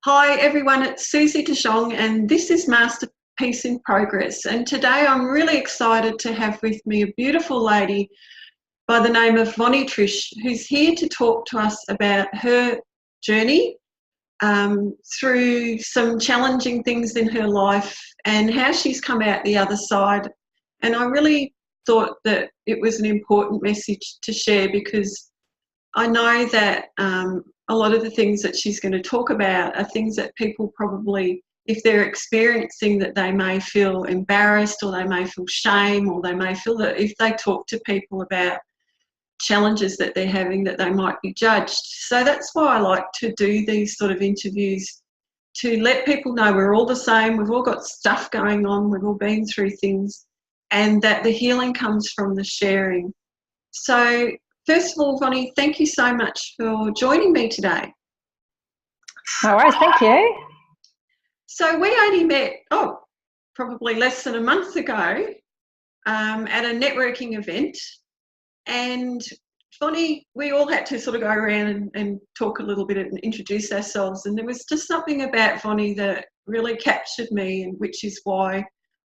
Hi everyone, it's 𝗕𝗟𝗧𝗥𝗢𝗠 and this is Masterpiece in Progress, and today I'm really excited to have with me a beautiful lady by the name of Vonny Trish, who's here to talk to us about her journey through some challenging things in her life and how she's come out the other side. And I really thought that it was an important message to share because I know that a lot of the things that she's going to talk about are things that people probably, if they're experiencing that, they may feel embarrassed or they may feel shame, or they may feel that if they talk to people about challenges that they're having that they might be judged. So that's why I like to do these sort of interviews, to let people know we're all the same, we've all got stuff going on, we've all been through things, and that the healing comes from the sharing. So first of all, Vonny, thank you so much for joining me today. No worries, thank you. So we only met, probably less than a month ago at a networking event. And Vonny, we all had to sort of go around and talk a little bit and introduce ourselves. And there was just something about Vonny that really captured me, and which is why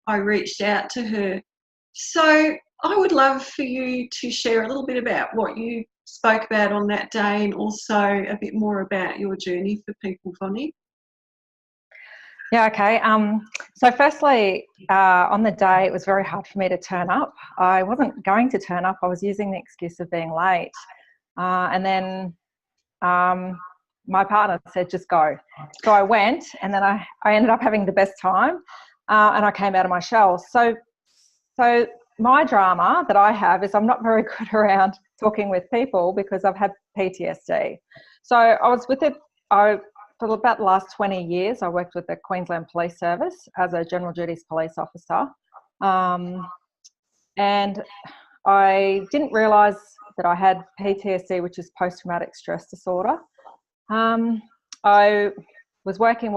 I reached out to her. So I would love for you to share a little bit about what you spoke about on that day, and also a bit more about your journey for people, Vonny. Yeah, okay. So firstly, on the day, it was very hard for me to turn up. I wasn't going to turn up. I was using the excuse of being late. And then my partner said, just go. So I went, and then I ended up having the best time, and I came out of my shell. So my drama that I have is I'm not very good around talking with people because I've had PTSD. So I was with it for about the last 20 years. I worked with the Queensland Police Service as a general duties police officer. And I didn't realise that I had PTSD, which is post-traumatic stress disorder. I was working,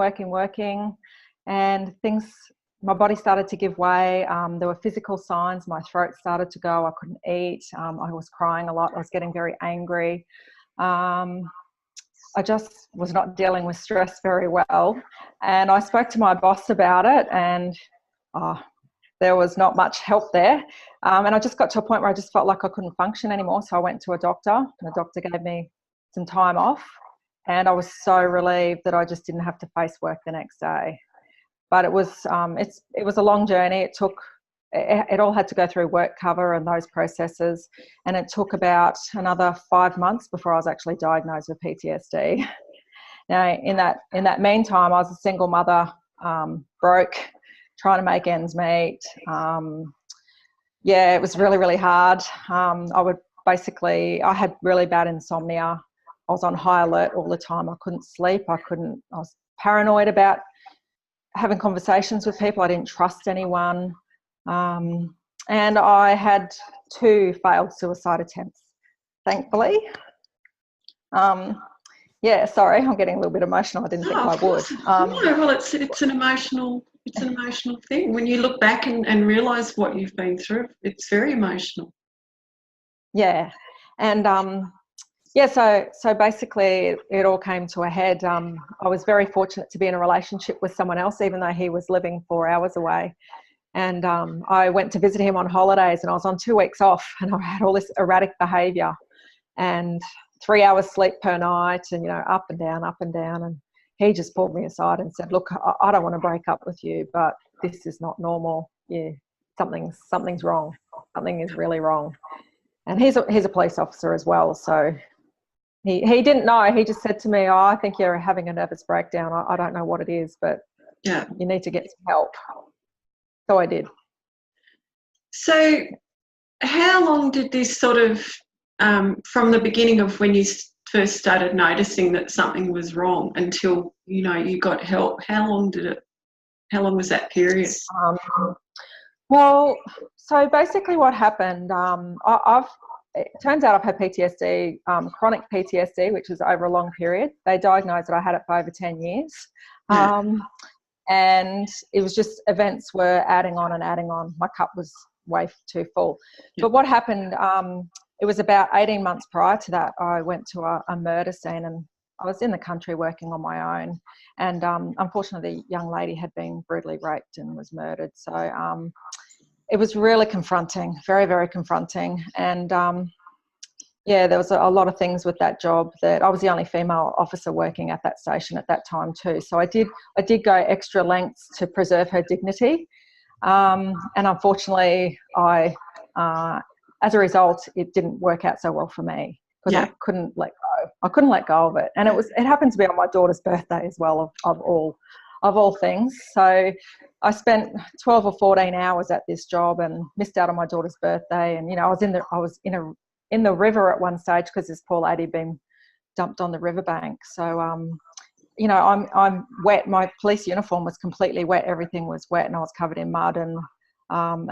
and my body started to give way. There were physical signs. My throat started to go. I couldn't eat. I was crying a lot. I was getting very angry. I just was not dealing with stress very well. And I spoke to my boss about it, and there was not much help there. And I just got to a point where I just felt like I couldn't function anymore. So I went to a doctor, and the doctor gave me some time off. And I was so relieved that I just didn't have to face work the next day. But it was a long journey. It all had to go through work cover and those processes, and it took about another 5 months before I was actually diagnosed with PTSD. Now, in that meantime, I was a single mother, broke, trying to make ends meet. It was really, really hard. I had really bad insomnia. I was on high alert all the time. I couldn't sleep. I was paranoid about having conversations with people. I didn't trust anyone. And I had 2 failed suicide attempts, thankfully. Sorry, I'm getting a little bit emotional. I didn't think I would. Well, it's an emotional thing. When you look back and realise what you've been through, it's very emotional. Yeah. And so basically it all came to a head. I was very fortunate to be in a relationship with someone else, even though he was living 4 hours away. And I went to visit him on holidays, and I was on 2 weeks off, and I had all this erratic behaviour and 3 hours sleep per night, and, up and down. And he just pulled me aside and said, look, I don't want to break up with you, but this is not normal. Yeah, something's wrong. Something is really wrong. And he's a police officer as well. So he didn't know. He just said to me, I think you're having a nervous breakdown. I don't know what it is, but you need to get some help. So I did. So how long did this sort of, from the beginning of when you first started noticing that something was wrong until, you got help, how long was that period? So basically what happened, it turns out I've had PTSD, chronic PTSD, which is over a long period. They diagnosed that I had it for over 10 years. And it was just events were adding on. My cup was way too full. But what happened, it was about 18 months prior to that, I went to a murder scene, and I was in the country working on my own, and unfortunately the young lady had been brutally raped and was murdered. So it was really confronting, very, very confronting. And yeah, there was a lot of things with that job. That I was the only female officer working at that station at that time too. So I did go extra lengths to preserve her dignity. And unfortunately, as a result, it didn't work out so well for me, because I couldn't let go. I couldn't let go of it, and it happened to be on my daughter's birthday as well, of all things. So I spent 12 or 14 hours at this job and missed out on my daughter's birthday. And I was in the river at one stage because this poor lady had been dumped on the riverbank. So I'm wet. My police uniform was completely wet. Everything was wet, and I was covered in mud. And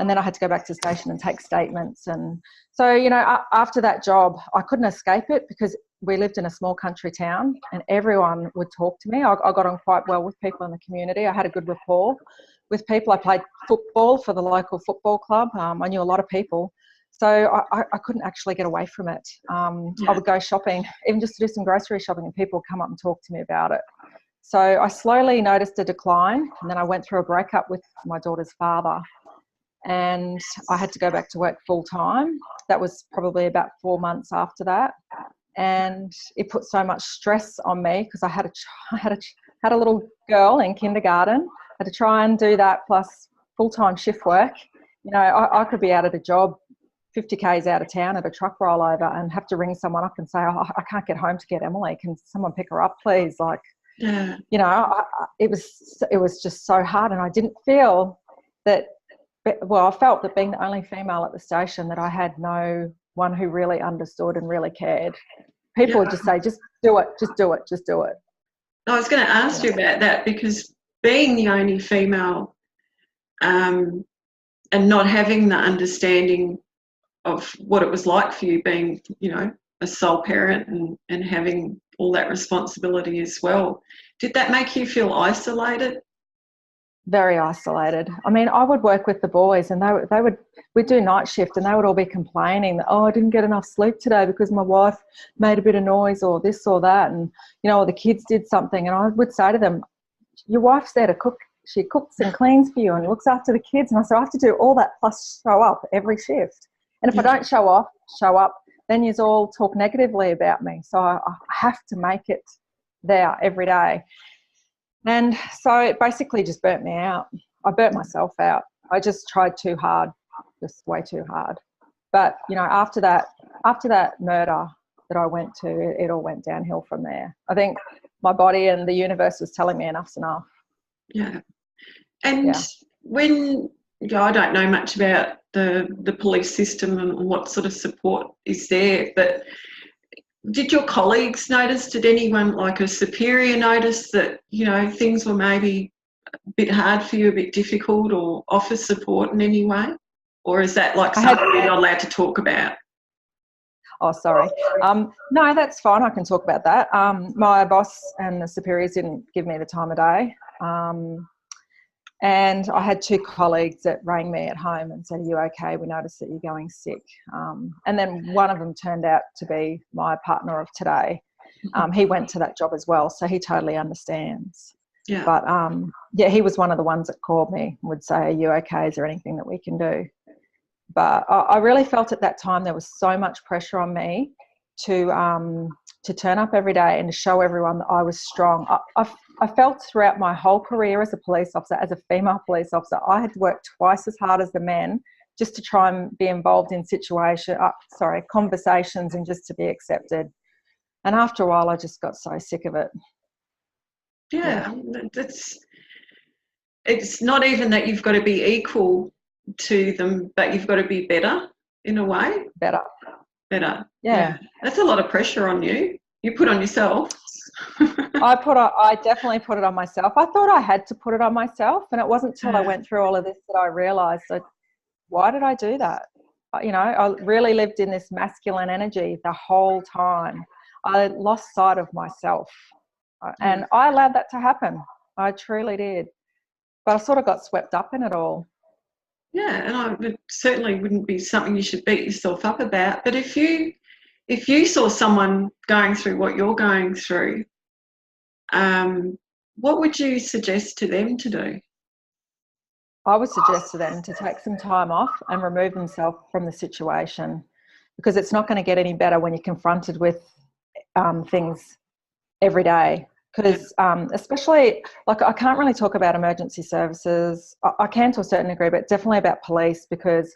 then I had to go back to the station and take statements. And so, after that job, I couldn't escape it, because we lived in a small country town and everyone would talk to me. I got on quite well with people in the community. I had a good rapport with people. I played football for the local football club. I knew a lot of people. So I couldn't actually get away from it. I would go shopping, even just to do some grocery shopping, and people would come up and talk to me about it. So I slowly noticed a decline, and then I went through a breakup with my daughter's father, and I had to go back to work full time. That was probably about 4 months after that. And it put so much stress on me, because I had a little girl in kindergarten. I had to try and do that plus full-time shift work. I could be out at a job 50 k's out of town at a truck rollover and have to ring someone up and say, oh, I can't get home to get Emily. Can someone pick her up, please? It was just so hard. And I didn't feel that, I felt that being the only female at the station, that I had no one who really understood and really cared. People would just say, just do it, just do it, just do it. I was going to ask you about that, because being the only female and not having the understanding of what it was like for you being, a sole parent and having all that responsibility as well, did that make you feel isolated? Very isolated. I mean, I would work with the boys, and we'd do night shift, and they would all be complaining that, I didn't get enough sleep today because my wife made a bit of noise, or this or that, and or the kids did something. And I would say to them, your wife's there to cook. She cooks and cleans for you and looks after the kids. And I said, I have to do all that plus show up every shift. And if I don't show up, then you all talk negatively about me. So I have to make it there every day. And so it basically just burnt me out. I burnt myself out. I just tried too hard, just way too hard. But, after that murder that I went to, it all went downhill from there. I think my body and the universe was telling me enough's enough. Yeah. And when, I don't know much about the police system and what sort of support is there, but did your colleagues notice, did anyone like a superior notice that, things were maybe a bit hard for you, a bit difficult, or offer support in any way? Or is that something you're not allowed to talk about? Oh, sorry. No, that's fine. I can talk about that. My boss and the superiors didn't give me the time of day. And I had 2 colleagues that rang me at home and said, are you okay? We noticed that you're going sick. And then one of them turned out to be my partner of today. He went to that job as well, so he totally understands. Yeah. But, he was one of the ones that called me and would say, are you okay? Is there anything that we can do? But I really felt at that time there was so much pressure on me to turn up every day and to show everyone that I was strong. I felt throughout my whole career as a police officer, as a female police officer, I had to work twice as hard as the men just to try and be involved in conversations and just to be accepted. And after a while, I just got so sick of it. Yeah. It's not even that you've got to be equal to them, but you've got to be better in a way. Better. Yeah. That's a lot of pressure on you. You put on yourself. I definitely put it on myself. I thought I had to put it on myself, and it wasn't until I went through all of this that I realised that, why did I do that? I really lived in this masculine energy the whole time. I lost sight of myself, and I allowed that to happen. I truly did. But I sort of got swept up in it all. Yeah, and it certainly wouldn't be something you should beat yourself up about. But if you saw someone going through what you're going through, what would you suggest to them to do? I would suggest to them to take some time off and remove themselves from the situation, because it's not going to get any better when you're confronted with things every day. Because especially, like, I can't really talk about emergency services. I can to a certain degree, but definitely about police, because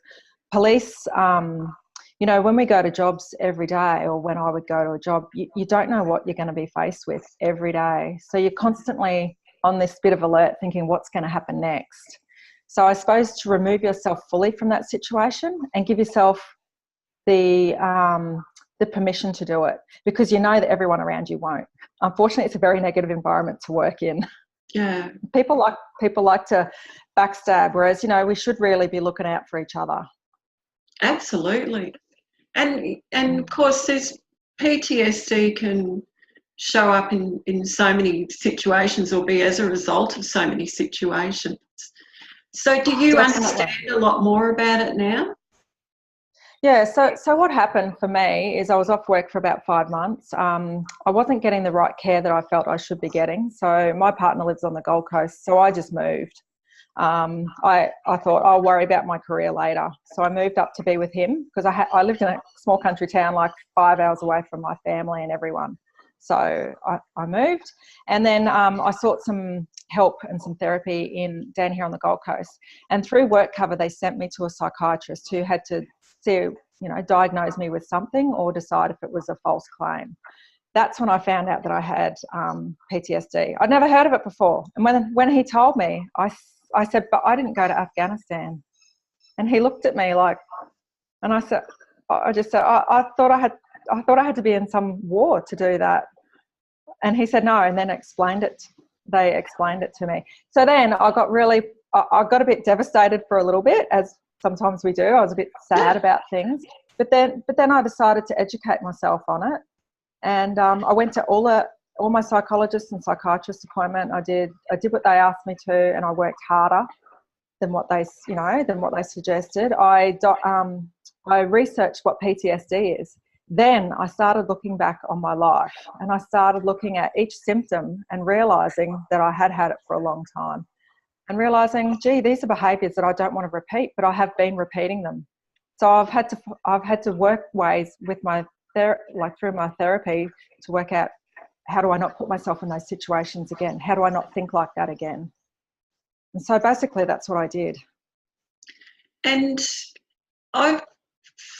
police, you know, when we go to jobs every day, or when I would go to a job, you don't know what you're going to be faced with every day. So you're constantly on this bit of alert thinking what's going to happen next. So I suppose to remove yourself fully from that situation and give yourself the permission to do it, because you know that everyone around you won't. Unfortunately, it's a very negative environment to work in. Yeah. People like to backstab, whereas, you know, we should really be looking out for each other. Absolutely. And of course, there's PTSD can show up in so many situations, or be as a result of so many situations. So do you understand a lot more about it now? Yeah, so what happened for me is I was off work for about 5 months. I wasn't getting the right care that I felt I should be getting. So my partner lives on the Gold Coast, so I just moved. I thought I'll worry about my career later. So I moved up to be with him, because I lived in a small country town like 5 hours away from my family and everyone. So I moved, and then I sought some help and some therapy down here on the Gold Coast. And through work cover, they sent me to a psychiatrist who had to diagnose me with something or decide if it was a false claim. That's when I found out that I had PTSD. I'd never heard of it before. And when he told me, I said, but I didn't go to Afghanistan. And he looked at me like, and I said, I thought I had to be in some war to do that. And he said no, and then they explained it to me. So then I got a bit devastated for a little bit, as sometimes we do. I was a bit sad about things, but then I decided to educate myself on it, and I went to all my psychologists and psychiatrists appointment. I did what they asked me to, and I worked harder than what they suggested. I researched what PTSD is. Then I started looking back on my life, and I started looking at each symptom and realising that I had had it for a long time, and realising, gee, these are behaviours that I don't want to repeat, but I have been repeating them. So I've had to work ways with through my therapy to work out, how do I not put myself in those situations again? How do I not think like that again? And so basically that's what I did. And I'm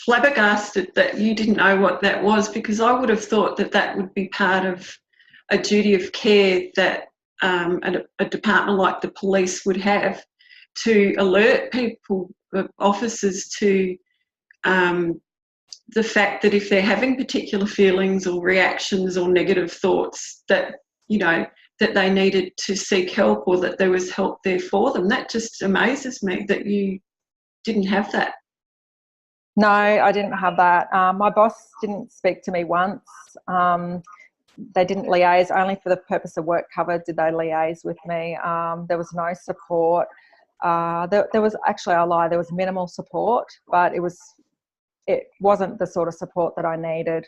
flabbergasted that you didn't know what that was, because I would have thought that would be part of a duty of care that a department like the police would have, to alert people, officers, to the fact that if they're having particular feelings or reactions or negative thoughts, that, you know, that they needed to seek help, or that there was help there for them. That just amazes me that you didn't have that. No, I didn't have that. My boss didn't speak to me once. They didn't liaise. Only for the purpose of work cover did they liaise with me. There was no support. There was, actually, I lie, there was minimal support, but it wasn't the sort of support that I needed.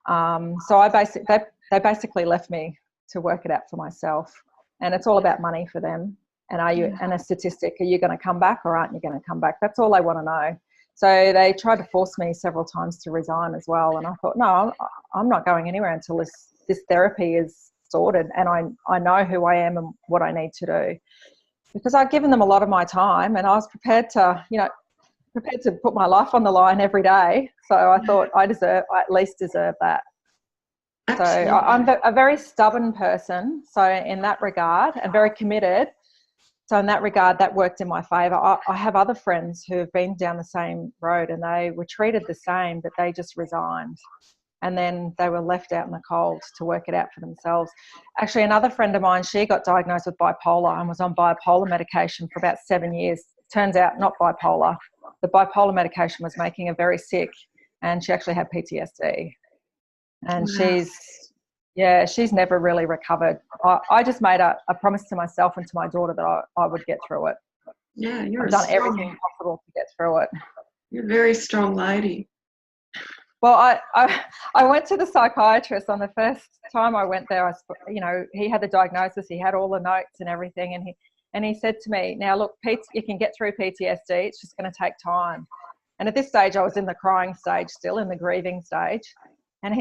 So they basically left me to work it out for myself. And it's all about money for them. And and a statistic, are you going to come back or aren't you going to come back? That's all they want to know. So they tried to force me several times to resign as well. And I thought, no, I'm not going anywhere until this therapy is sorted and I know who I am and what I need to do. Because I'd given them a lot of my time, and I was prepared to put my life on the line every day. So I thought I at least deserve that. Absolutely. So I'm a very stubborn person. So in that regard, and very committed. So in that regard, that worked in my favour. I have other friends who have been down the same road, and they were treated the same, but they just resigned. And then they were left out in the cold to work it out for themselves. Actually, another friend of mine, she got diagnosed with bipolar and was on bipolar medication for about 7 years. Turns out not bipolar. The bipolar medication was making her very sick, and she actually had PTSD. And she's never really recovered. I just made a promise to myself and to my daughter that I would get through it. Yeah, I've done everything possible to get through it. You're a very strong lady. Well, I went to the psychiatrist on the first time I went there. You know, he had the diagnosis, he had all the notes and everything, and he said to me, now look, you can get through PTSD, it's just going to take time. And at this stage, I was in the crying stage still, in the grieving stage. And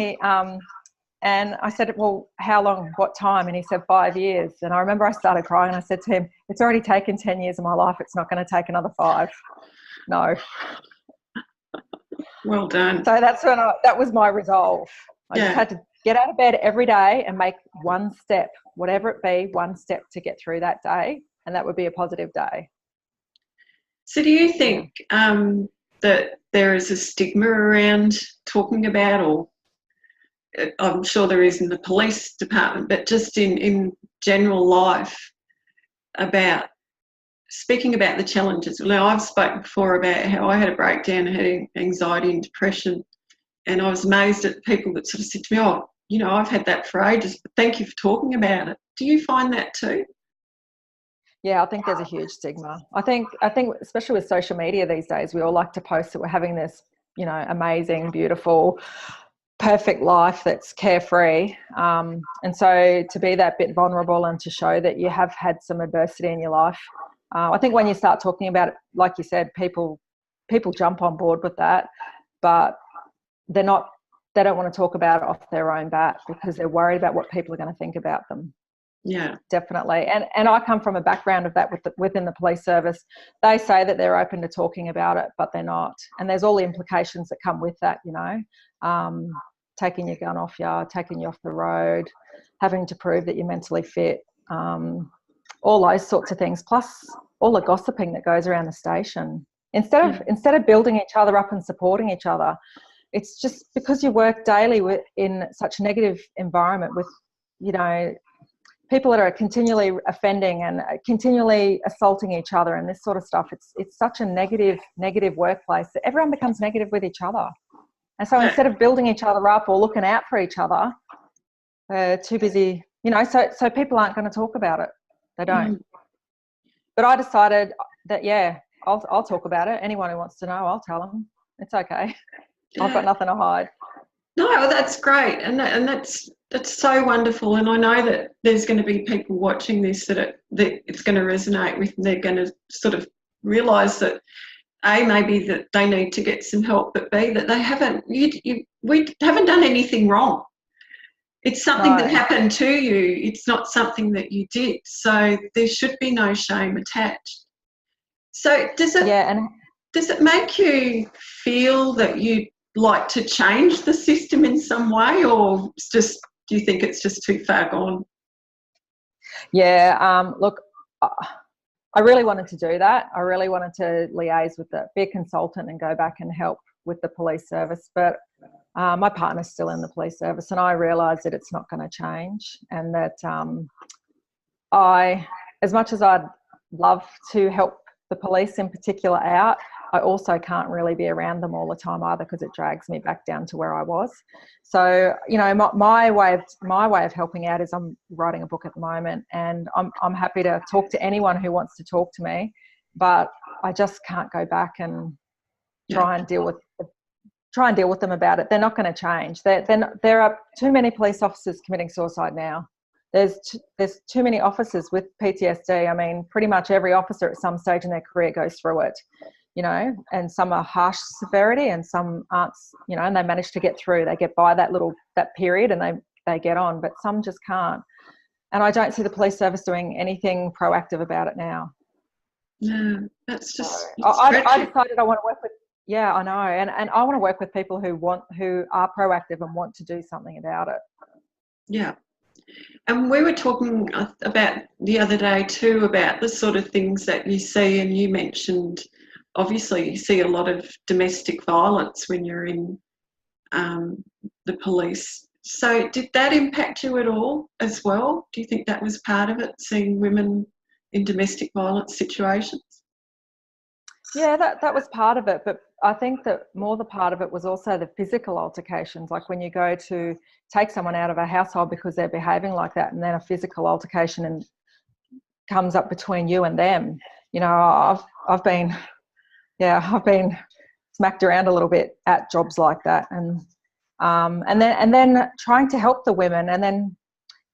I said, well, how long, what time? And he said 5 years. And I remember I started crying and I said to him, it's already taken 10 years of my life, it's not going to take another 5. No. Well done. So that was my resolve. I just had to get out of bed every day and make one step, whatever it be, one step to get through that day. And that would be a positive day. So do you think that there is a stigma around talking about, or I'm sure there is in the police department, but just in general life, about speaking about the challenges? Now, I've spoken before about how I had a breakdown, I had anxiety and depression, and I was amazed at people that sort of said to me, oh, you know, I've had that for ages, but thank you for talking about it. Do you find that too? Yeah, I think there's a huge stigma. I think especially with social media these days, we all like to post that we're having this, you know, amazing, beautiful, perfect life that's carefree. And so to be that bit vulnerable and to show that you have had some adversity in your life, I think when you start talking about it, like you said, people jump on board with that, but they don't want to talk about it off their own bat because they're worried about what people are going to think about them. Yeah, definitely. And I come from a background of that within the police service. They say that they're open to talking about it, but they're not. And there's all the implications that come with that, you know, taking your gun off you, taking you off the road, having to prove that you're mentally fit, all those sorts of things, plus all the gossiping that goes around the station. Instead of building each other up and supporting each other, it's just because you work daily in such a negative environment with, you know, people that are continually offending and continually assaulting each other and this sort of stuff. It's such a negative workplace that everyone becomes negative with each other. And so instead of building each other up or looking out for each other, they're too busy, you know, so people aren't going to talk about it. They don't. But I decided that, yeah, I'll talk about it. Anyone who wants to know, I'll tell them. It's okay. I've got nothing to hide. No, that's great, and that's so wonderful. And I know that there's going to be people watching this that it's going to resonate with, and they're going to sort of realise that A, maybe that they need to get some help, but B, that they haven't. We haven't done anything wrong. It's something that happened to you. It's not something that you did. So there should be no shame attached. So does it make you feel that you like to change the system in some way, or do you think it's just too far gone? Yeah, look, I really wanted to do that. I really wanted to liaise with be a consultant and go back and help with the police service, but my partner's still in the police service, and I realised that it's not going to change, and that as much as I'd love to help the police in particular out, I also can't really be around them all the time either, because it drags me back down to where I was. So, you know, my way of helping out is I'm writing a book at the moment, and I'm happy to talk to anyone who wants to talk to me, but I just can't go back and try and deal with them about it. They're not going to change. There are too many police officers committing suicide now. There's too many officers with PTSD. I mean, pretty much every officer at some stage in their career goes through it, you know, and some are harsh severity and some aren't, you know, and they manage to get through. They get by that period and they get on, but some just can't. And I don't see the police service doing anything proactive about it now. No, that's just... I decided I want to work with... Yeah, I know. And I want to work with people who are proactive and want to do something about it. Yeah. And we were talking about the other day too about the sort of things that you see, and you mentioned obviously you see a lot of domestic violence when you're in the police. So did that impact you at all as well? Do you think that was part of it, seeing women in domestic violence situations? Yeah, that was part of it, but I think that more the part of it was also the physical altercations, like when you go to take someone out of a household because they're behaving like that, and then a physical altercation comes up between you and them. You know, I've been smacked around a little bit at jobs like that, and and then trying to help the women, and then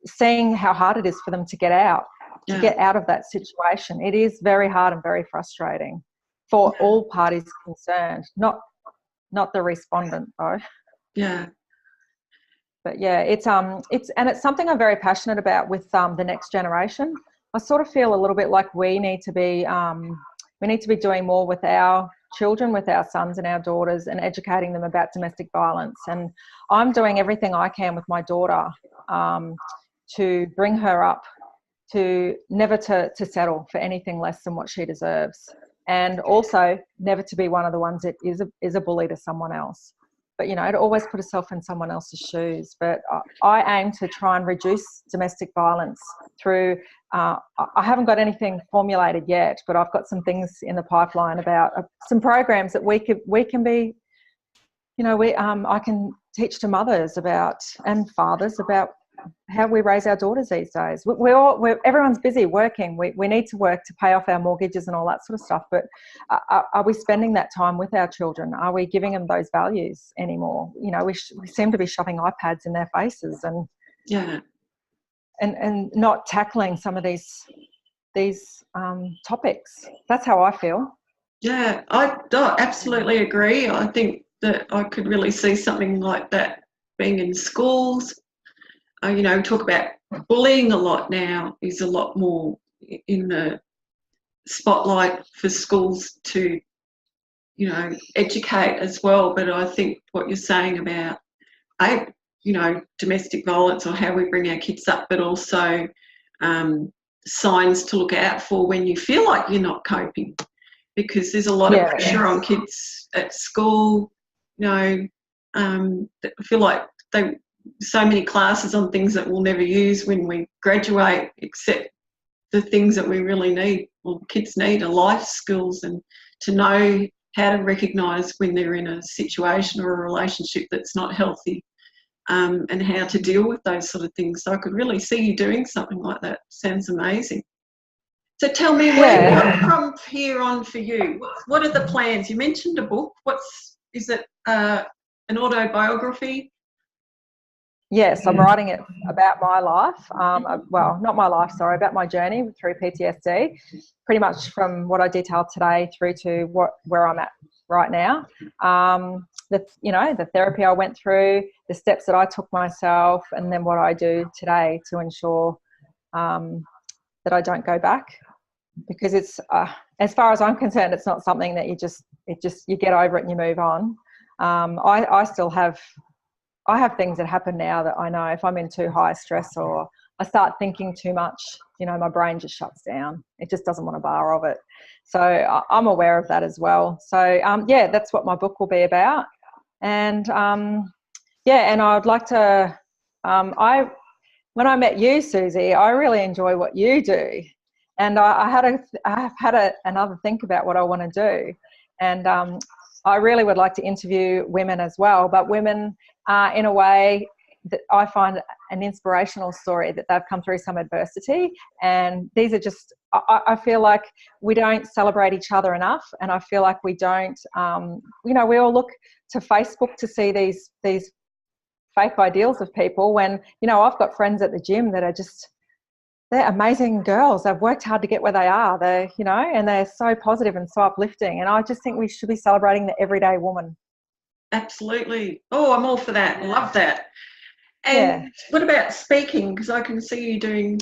seeing how hard it is for them to get out of that situation. It is very hard and very frustrating for all parties concerned, not the respondent though. Yeah. But yeah, it's something I'm very passionate about with the next generation. I sort of feel a little bit like we need to be doing more with our children, with our sons and our daughters, and educating them about domestic violence. And I'm doing everything I can with my daughter to bring her up to never to settle for anything less than what she deserves, and also never to be one of the ones that is a bully to someone else. But, you know, to always put herself in someone else's shoes. But I aim to try and reduce domestic violence through, I haven't got anything formulated yet, but I've got some things in the pipeline about some programs that we can be, you know, I can teach to mothers about, and fathers about, how we raise our daughters these days. Everyone's busy working. We need to work to pay off our mortgages and all that sort of stuff. But are we spending that time with our children? Are we giving them those values anymore? You know, we seem to be shoving iPads in their faces and not tackling some of these topics. That's how I feel. Yeah, I absolutely agree. I think that I could really see something like that being in schools. You know, talk about bullying a lot now is a lot more in the spotlight for schools to, you know, educate as well. But I think what you're saying about, you know, domestic violence or how we bring our kids up, but also signs to look out for when you feel like you're not coping, because there's a lot of pressure on kids at school. You know, I feel like so many classes on things that we'll never use when we graduate, except the things that we really need, or kids need, are life skills, and to know how to recognise when they're in a situation or a relationship that's not healthy, and how to deal with those sort of things. So I could really see you doing something like that. Sounds amazing. So tell me, what from here on for you? What are the plans? You mentioned a book. Is it an autobiography? Yes, I'm writing it about my life. Well, not my life, sorry, about my journey through PTSD, pretty much from what I detailed today through to where I'm at right now. The therapy I went through, the steps that I took myself, and then what I do today to ensure that I don't go back. Because it's, as far as I'm concerned, it's not something that you get over it and you move on. I have things that happen now that I know if I'm in too high stress or I start thinking too much, you know, my brain just shuts down. It just doesn't want a bar of it. So I'm aware of that as well. So, that's what my book will be about. And, and I'd like to, when I met you, Susie, I really enjoy what you do. And I've had another think about what I want to do. And I really would like to interview women as well, but women in a way that I find an inspirational story, that they've come through some adversity. And these are just, I feel like we don't celebrate each other enough. And I feel like we don't, we all look to Facebook to see these fake ideals of people when, you know, I've got friends at the gym that are they're amazing girls. They've worked hard to get where they are. And they're so positive and so uplifting. And I just think we should be celebrating the everyday woman. Absolutely. Oh, I'm all for that. Love that. And what about speaking? Because I can see you doing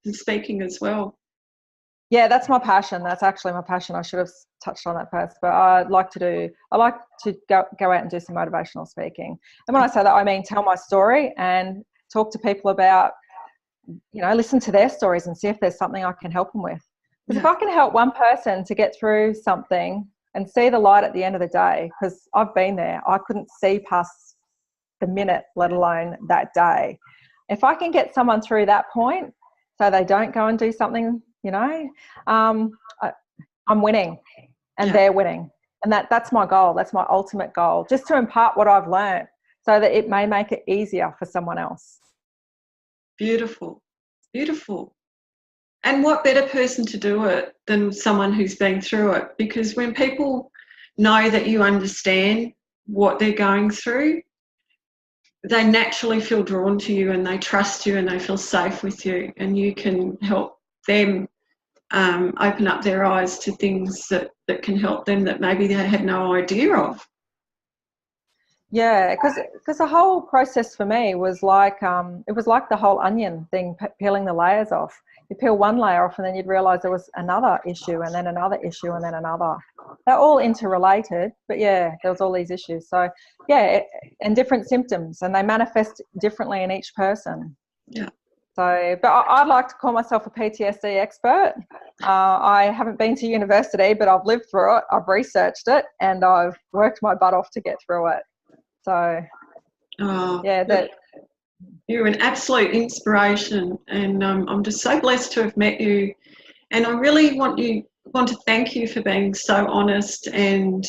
the speaking as well. Yeah, that's my passion. That's actually my passion. I should have touched on that first, but I like to go out and do some motivational speaking. And when I say that, I mean tell my story and talk to people about, you know, listen to their stories and see if there's something I can help them with. Because if I can help one person to get through something and see the light at the end of the day, because I've been there, I couldn't see past the minute, let alone that day. If I can get someone through that point so they don't go and do something, you know, I'm winning and they're winning. And that's my goal. That's my ultimate goal, just to impart what I've learned so that it may make it easier for someone else. Beautiful. Beautiful. And what better person to do it than someone who's been through it? Because when people know that you understand what they're going through, they naturally feel drawn to you and they trust you and they feel safe with you, and you can help them open up their eyes to things that can help them that maybe they had no idea of. Yeah, because the whole process for me was like, it was like the whole onion thing, peeling the layers off. You peel one layer off and then you'd realise there was another issue and then another issue and then another. They're all interrelated, but yeah, there was all these issues. So yeah, and different symptoms, and they manifest differently in each person. Yeah. So, but I'd like to call myself a PTSD expert. I haven't been to university, but I've lived through it, I've researched it, and I've worked my butt off to get through it. So, yeah, you're an absolute inspiration, and I'm just so blessed to have met you. And I really want to thank you for being so honest and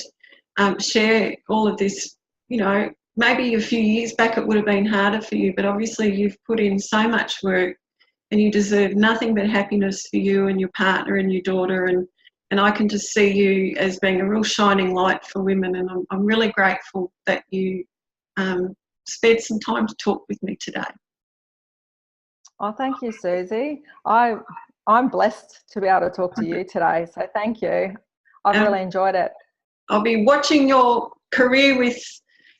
share all of this. You know, maybe a few years back it would have been harder for you, but obviously you've put in so much work, and you deserve nothing but happiness for you and your partner and your daughter. And I can just see you as being a real shining light for women, and I'm really grateful that you spared some time to talk with me today. Oh, thank you, Susie. I'm blessed to be able to talk to you today, so thank you. I've really enjoyed it. I'll be watching your career with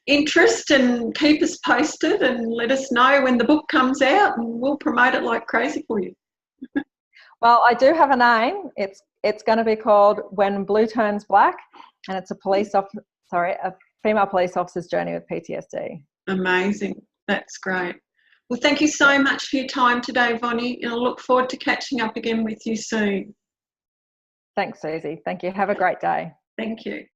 interest, and keep us posted and let us know when the book comes out, and we'll promote it like crazy for you. Well, I do have a name. It's going to be called When Blue Turns Black, and it's a female police officer's journey with PTSD. Amazing. That's great. Well, thank you so much for your time today, Vonny, and I look forward to catching up again with you soon. Thanks, Susie. Thank you. Have a great day. Thank you.